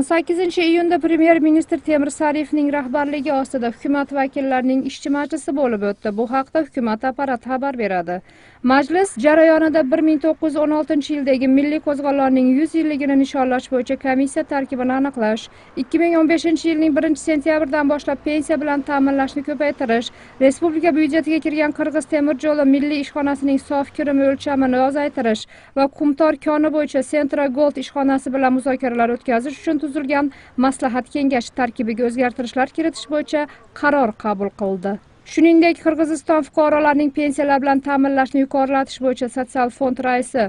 18-iyunda Premyer-ministr Temir Sariyevning rahbarligi ostida hukumat vakillarining ishchi majlisi bo'lib o'tdi. Bu haqda hukumat apparati xabar beradi. Majlis jarayonida 1916-yildagi Milliy qo'zg'olonning 100 yilligini nishonlash bo'yicha komissiya tarkibini aniqlash, 2015-yilning 1-sentyabridan boshlab pensiya bilan ta'minlashni ko'paytirish, respublika byudjetiga kirgan Qirg'iz temir yo'li milliy ishxonasining sof kirimi o'lchamini ozaytirish va Qumtor koni bo'yicha Central Gold ishxonasi bilan muzokaralar o'tkazish uchun tuzilgan maslahat kengashi tarkibiga o'zgartirishlar kiritish bo'yicha qaror qabul qildi. Shuningdek, Qirg'iziston fuqarolarining pensiyalar bilan ta'minlashni yuqorilatish bo'yicha Sotsial fond raisi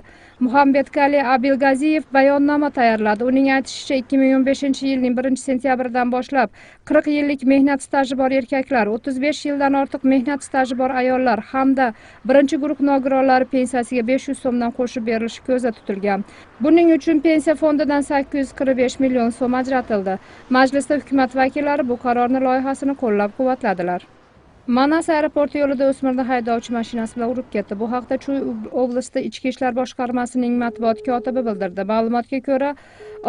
Muhammadkali Abilgaziyev bayonnoma tayyorladi. Uning aytishicha, 2015-yilning 1-sentyabridan boshlab 40 yillik mehnat staji bor erkaklar, 35 yildan ortiq mehnat staji bor ayollar hamda birinchi guruh nogironlari pensiyasiga 500 so'mdan qo'shib berilishi ko'zda tutilgan. Buning uchun pensiya fondidan 845 million so'm ajratildi. Majlisda hukumat vakillari bu qarorning loyihasini qo'llab-quvvatladilar. Manas aeroporti yo'lida o'smirni haydovchi mashinasi bilan urib ketdi. Bu haqda Chuy oblasti Ichki ishlar boshqarmasining matbuot kotibi bildirdi. Ma'lumotga ko'ra,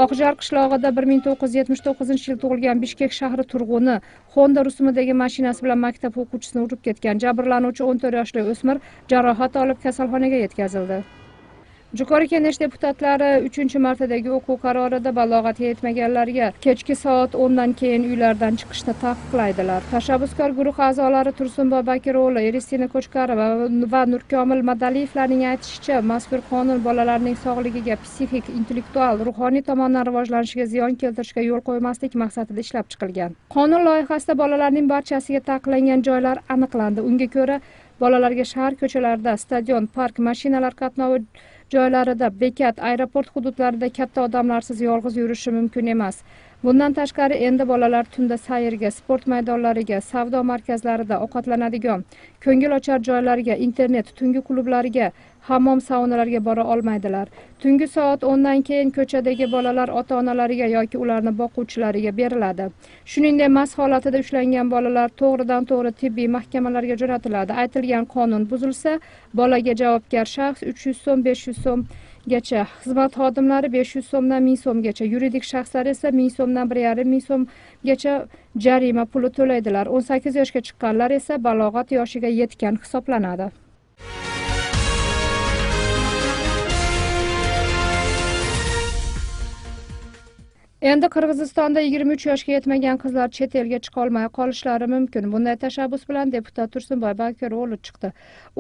Oqjar qishlog'ida 1979-yil tug'ilgan Bishkek shahri turg'uni Honda rusumidagi mashinasi bilan maktab o'quvchisini urib ketgan. Jabrlanuvchi 14 yoshli o'smir jarohat olib kasalxonaga yetkazildi. Yuqori Kengash deputatlari 3-martadagi o'quv qarorida balog'atga yetmaganlarga kechki soat 10 dan keyin uylardan chiqishni taqiqlaydilar. Tashabbuskor guruh a'zolari Tursunboy Bakiro'g'li, Iristina Qo'chqarova va Nurkomil Madaliyevlarning aytishicha, mazkur qonun bolalarning sog'ligiga, psixik, intellektual, ruhoniy tomondan rivojlanishiga ziyon keltirishga yo'l qo'ymaslik maqsadida ishlab chiqilgan. Qonun loyihasida bolalarning barchasiga taqiqlangan joylar aniqlandi. Unga ko'ra, bolalarga shahar ko'chalarida, stadion, park, mashinalar qatnovi joylarida, bekat, aeroport hududlarida katta odamlarsiz yolg'iz yurishi mumkin emas. Bundan tashqari endi bolalar tunda sayrga, sport maydonlariga, savdo markazlarida, ovqatlanadigan, ko'ngilochar joylarga, internet, tungi klublariga, hammom saunalarga bora olmaydilar. Tungi soat 10 dan keyin ko'chadagi bolalar ota-onalariga yoki ularni boquvchilariga beriladi. Shuningdek, mast holatida ushlangan bolalar to'g'ridan-to'g'ri tibbiy mahkamalarga jo'natiladi. Aytilgan qonun buzilsa, bolaga javobgar shaxs 300 so'm, 500 so'm gacha, xizmat xodimlari 500 so'mdan 1000 so'mgacha, yuridik shaxslar esa 1000 so'mdan 1,5 so'mgacha jarima puli to'laydilar. 18 yoshga chiqqanlar esa balog'at yoshiga yetgan hisoblanadi. Endi Qirg'izistonda 23 yoshga yetmagan qizlar chet elga chiqa olmay qolishlari mumkin. Bunday tashabbus bilan deputat Tursunboy Bakiro'g'li chiqdi.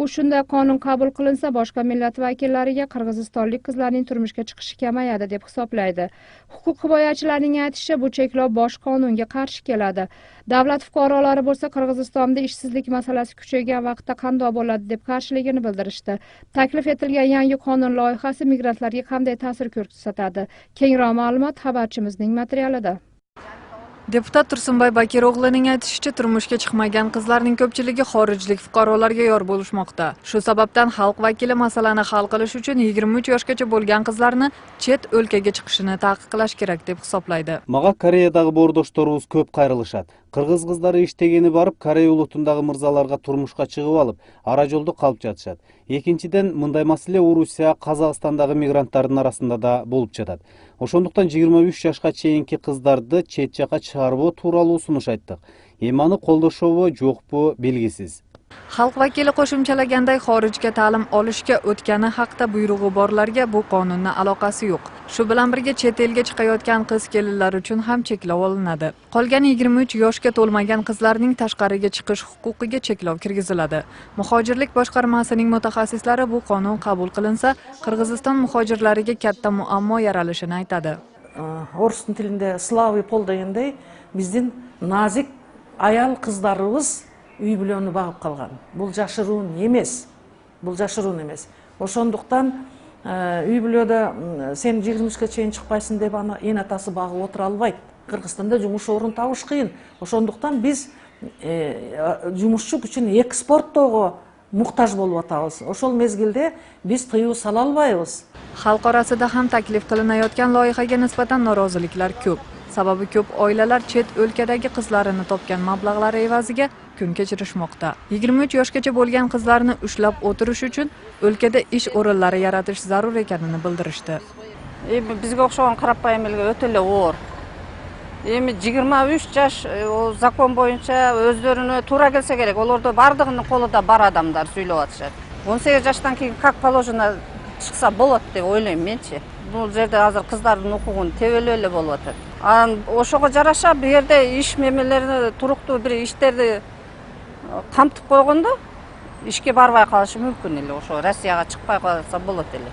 U shunday qonun qabul qilinsa, boshqa millat vakillariga qirg'izistonlik qizlarning turmushga chiqishi kamayadi deb hisoblaydi. Huquq himoyachilarning aytishicha, bu cheklov bosh qonunga qarshi keladi. Davlat fuqarolari bo'lsa, Qirg'izistonda ishsizlik masalasi kuchaygan vaqtda qanday bo'ladi deb qarshiligini bildirishdi. Taklif etilgan yangi qonun loyihasi migrantlarga qanday ta'sir ko'rsatadi? Kengroq ma'lumot xabarchimizning materialida. Deputat Tursunboy Bakiro'g'lining aytishicha, turmushga chiqmagan qizlarning ko'pchiligi xorijlik fuqarolarga yor bo'lishmoqda. Shu sababdan xalq vakili masalani hal qilish uchun 23 yoshgacha bo'lgan qizlarni chet o'lkaga chiqishini taqiqlash kerak deb hisoblaydi. Maga Koreyadagi bordoshlaringiz ko'p qayrilishadi. Qirg'iz qizlari ishtageni barib, Koreya ulutundagi mirzalarga turmushga chiqib olib, ara yo'lda qolib жатышат. Ikkinchidan, bunday masala Rusiya, Qozog'istondagi migrantlarning orasida da bo'lib жатadi. Ошондуктан 23 yoshga cheyinki qizlarni chet jaqqa chiqarib turali sunish aytdik. Emani qo'llashuvi yo'q-bu belgisiz. Xalq vakili qo'shimchalaganday, xorijga ta'lim olishga o'tgani haqida buyrug'i borlarga bu qonunning aloqasi yo'q. Shu bilan birga chet elga chiqayotgan qiz-kelinlar uchun ham cheklov olinadi. Qolgan 23 yoshga to'lmagan qizlarning tashqariga chiqish huquqiga cheklov kirgiziladi. Muhojirlik boshqarmasining mutaxassislari bu qonun qabul qilinsa, Qirg'iziston muhojirlariga katta muammo yaralishini aytadi. Орыс tilinde slavy pol deganday, bizden nazik ayal qizlarimiz uy бүлөөнү багып калган. Бул жашыруун эмес. Бул жашыруун эмес. Ошондуктан үй бүлөдө сен 23-ке чейин чыкпайсың деп аны эн атасы багып отура албайт. Кыргызстанда жумуш орун табыш кыйын. Ошондуктан биз жумушчу күчүн экспорттоого muhtoj bo'lib atamiz. Oshol mezgilda biz tiyuv sala olmaymiz. Xalq orasida ham taklif qilinayotgan loyihaga nisbatan noroziliklar ko'p. Sababi ko'p oilalar chet o'lkadagi qizlarini topgan mablag'lari evaziga kun kechirishmoqda. 23 yoshgacha bo'lgan qizlarni ushlab o'tirish uchun o'lkada ish o'rinlari yaratish zarur ekanini bildirishdi. Bizga o'xshagan qarapayim elga o'ta оор. Эми 23 жаш o закон боюнча өздөрүнө туура келсе керек. Олордо бардыгынын колунда бар адамдар сүйлөп атышат. 18 жаштан кийин как положено чыкса болот деп ойлойм менчи. Бул жерде азыр кыздардын укугун тебелеп эле болуп атат. Анан ошого жараша бу жерде иш мемелерини туруктуу бир иштерди камтып койгондо ишке барбай калышы мүмкүн эле. Ошо Россияга чыкпай калса болот эле.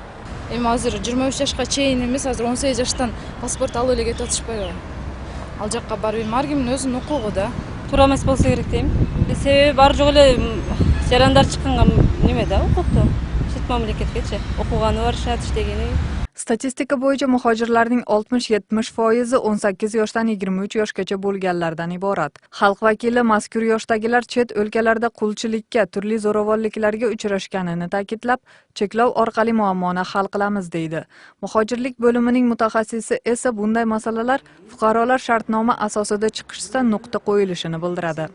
Эми азыр 23 жашка чейин эмес, азыр 18 жаштан паспорт алып эле кетип атышпайбы? Ал жакка барып эми ар кимдин өзүнүн укугу да. Туура эмес болсо керек дейм. Себеби бар жок эле жарандар чыкканга неме да укукту. Чет мамлекеткечи окуганы барышат, иштегени. Statistika bo'yicha muhojirlarning 60-70% 18 yoshdan 23 yoshgacha bo'lganlardan iborat. Xalq vakili mazkur yoshdagilar chet o'lkalarda qulchilikka, turli zo'ravonliklarga uchrashganini ta'kidlab, cheklov orqali muammoni hal qilamiz deydi. Muhojirlik bo'limining mutaxassisi esa bunday masalalar fuqarolar shartnoma asosida chiqishda nuqta qo'yilishini bildiradi.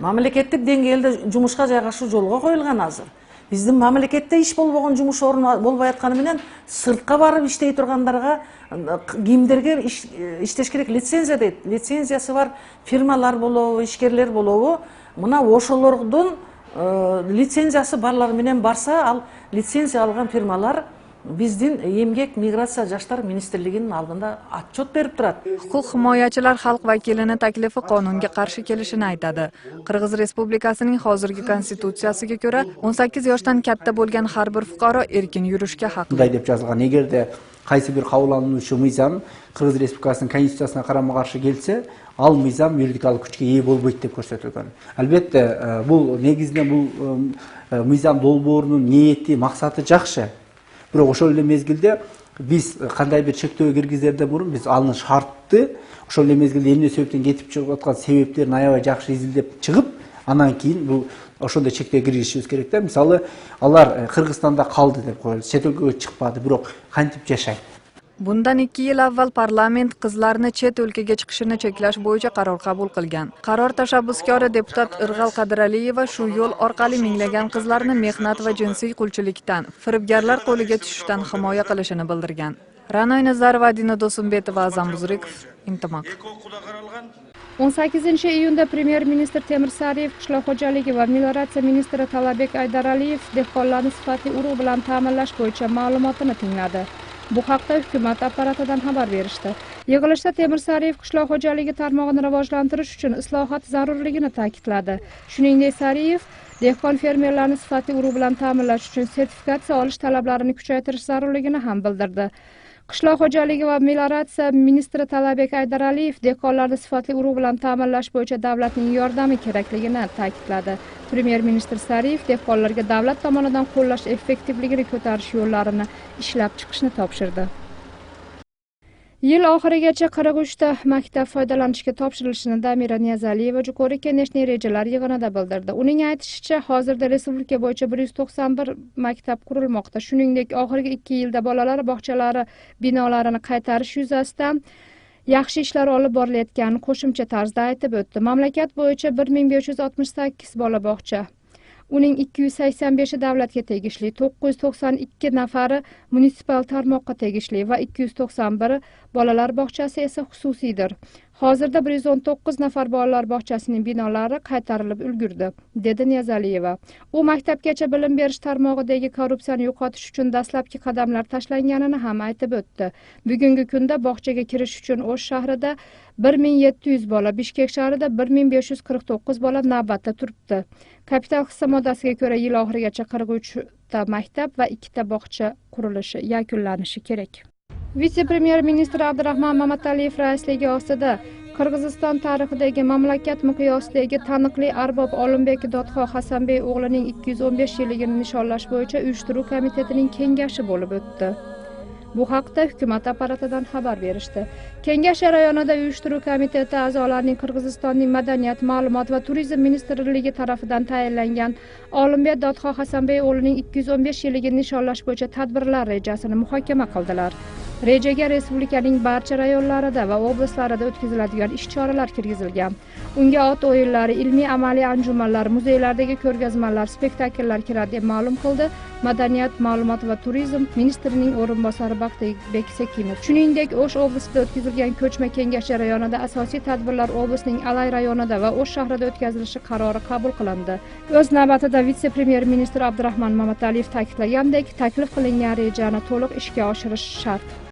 Mamlakеттик деңгээлде жумушка жайгашуу жолго коюлган азыр. Биздин мамлекетте иш болбогон жумуш орну болбой атканы менен сыртка барып иштей тургандарга кимдерге иштеш керек лицензия дейт. Лицензиясы бар фирмалар болобу, ишкерлер болобу, мына ошолордун лицензиясы барлар менен барса, ал лицензия алган фирмалар биздин эмгек миграция жаштар министрлигинин алдында отчет берип турат. Huquq himoyachilar xalq vakilining taklifi qonunga qarshi kelishini aytadi. Qirg'iz Respublikasining hozirgi konstitutsiyasiga ko'ra 18 yoshdan katta bo'lgan har bir fuqaro erkin yurishga haqli. Bunday deb yozilgan. Agarda qaysi bir qonunlanuvchi mizam Qirg'iz Respublikasining konstitutsiyasiga qarama-qarshi kelsa, al mizam yuridikalik kuchga ega bo'lmaydi deb ko'rsatilgan. Albatta, bu negizda bu mizam dolborunun niyeti, maqsadi yaxshi. Biroq ошол эле мезгилде биз кандай бир чектөө киргизерден мурун биз анын шартты ошол эле мезгилде эмне себептен кетип чыгып аткан себептерин аябай жакшы изилдеп чыгып, анан кийин бул ошондой чектөө киргизишибиз керек да. Мисалы, алар Кыргызстанда калды деп коелу, чет өлкөгө чыкпады, бирок кантип жашайт? Bundan 2 yil avval parlament qizlarni chet o'lkaga chiqishini cheklash bo'yicha qaror qabul qilgan. Qaror tashabbuskori deputat Irg'al Qadiraliyeva shu yo'l orqali minglagan qizlarni mehnat va jinsiy qulchilikdan, firibgarlar qo'liga tushishdan himoya qilishini bildirgan. Ra'noy Nazarova, Dina Do'sumbetova, Azam Buzrikov, Intimaq. 18 iyunda Premyer ministr Temir Sariyev, qishloq xo'jaligi va melioratsiya ministri Talabek Aydaraliyev dehqonlarni sifatli urug' bilan ta'minlash bo'yicha ma'lumotini tingladi. Bu haqda hukumat apparatidan xabar berishdi. Yig'ilishda Temir Sariyev qishloq xo'jaligi tarmog'ini rivojlantirish uchun islohot zarurligini ta'kidladi. Shuningdek, Sariyev dehqon fermerlarni sifatli urug' bilan ta'minlash uchun sertifikatsiya olish talablarini kuchaytirish zarurligini ham bildirdi. Qishloq xo'jaligi va melioratsiya ministri Talabek Aydaraliyev dehqonlarni sifatli urug' bilan ta'minlash bo'yicha davlatning yordami kerakligini ta'kidladi. Premyer ministr Sariyev dehqonlarga davlat tomonidan qo'llash effektivligini ko'tarish yo'llarini ishlab chiqishni topshirdi. Yil oxirigacha 43 ta maktab foydalanishga topshirilishini Damira Niyazaliyeva Juqori Keneshning rejalar yig'inida bildirdi. Uning aytishicha, hozirda respublika bo'yicha 191 maktab qurilmoqda. Shuningdek, oxirgi 2 yilda bolalar bog'chalari binolarini qaytarish yuzasidan yaxshi ishlar olib borilayotganini qo'shimcha tarzda aytib o'tdi. Mamlakat bo'yicha 1568 bola bog'cha, uning 285 davlatga tegishli, 992 nafari munisipal tarmoqqa tegishli va 291 bolalar bog'chasi esa xususiydir. Hozirda 119 nafar bolalar bog'chasining binolari qaytarilib ulgurdi, dedi Niyazaliyeva. U maktabgacha bilim berish tarmog'idagi korrupsiyani yo'qotish uchun dastlabki qadamlar tashlanganini ham aytib o'tdi. Bugungi kunda bog'chaga kirish uchun O'sh shahrida 1700 bola, Bishkek shahrida 1549 bola navbatda turibdi. Kapital hissa moddasiga ko'ra yil oxirigacha 43 ta maktab va 2 ta bog'cha qurilishi yakunlanishi kerak. Vitse-premyer ministr Abdurahmon Mamataliyev raisligi ostida Qirg'iziston tarixidagi mamlakat miqyosidagi taniqli arbob Olimbek Dodxoh Hasanbey o'g'lining 215 yilligini nishonlash bo'yicha uyushtiruv komitetining kengashi bo'lib o'tdi. Bu haqda hukumat apparatidan xabar berishdi. Kengash jarayonida uyushtiruv komiteti a'zolarining Qirg'izistonning madaniyat, ma'lumot va turizm ministrligi tarafidan tayinlangan Olimbek Dodxoh Hasanbey o'g'lining 215 yilligini nishonlash bo'yicha tadbirlar rejasini muhokama qildilar. Rejaga respublikaning barcha rayonlarida va oblastlarida o'tkaziladigan ish-choralar kirgizilgan. Unga ot o'yinlari, ilmiy amaliy anjumanlar, muzeylardagi ko'rgazmalar, spektakllar kiradi deb ma'lum qildi madaniyat, ma'lumot va turizm ministrining o'rinbosari Baxtbek Sekimov. Shuningdek, O'sh oblasida o'tkazilgan ko'chma kengash jarayonida asosiy tadbirlar oblastning Alay rayonida va O'sh shahrida o'tkazilishi qarori qabul qilindi. O'z navbatida vitse-premyer ministr Abdurahmon Mamataliyev ta'kidlagandek, taklif qilingan rejani to'liq ishga oshirish shart.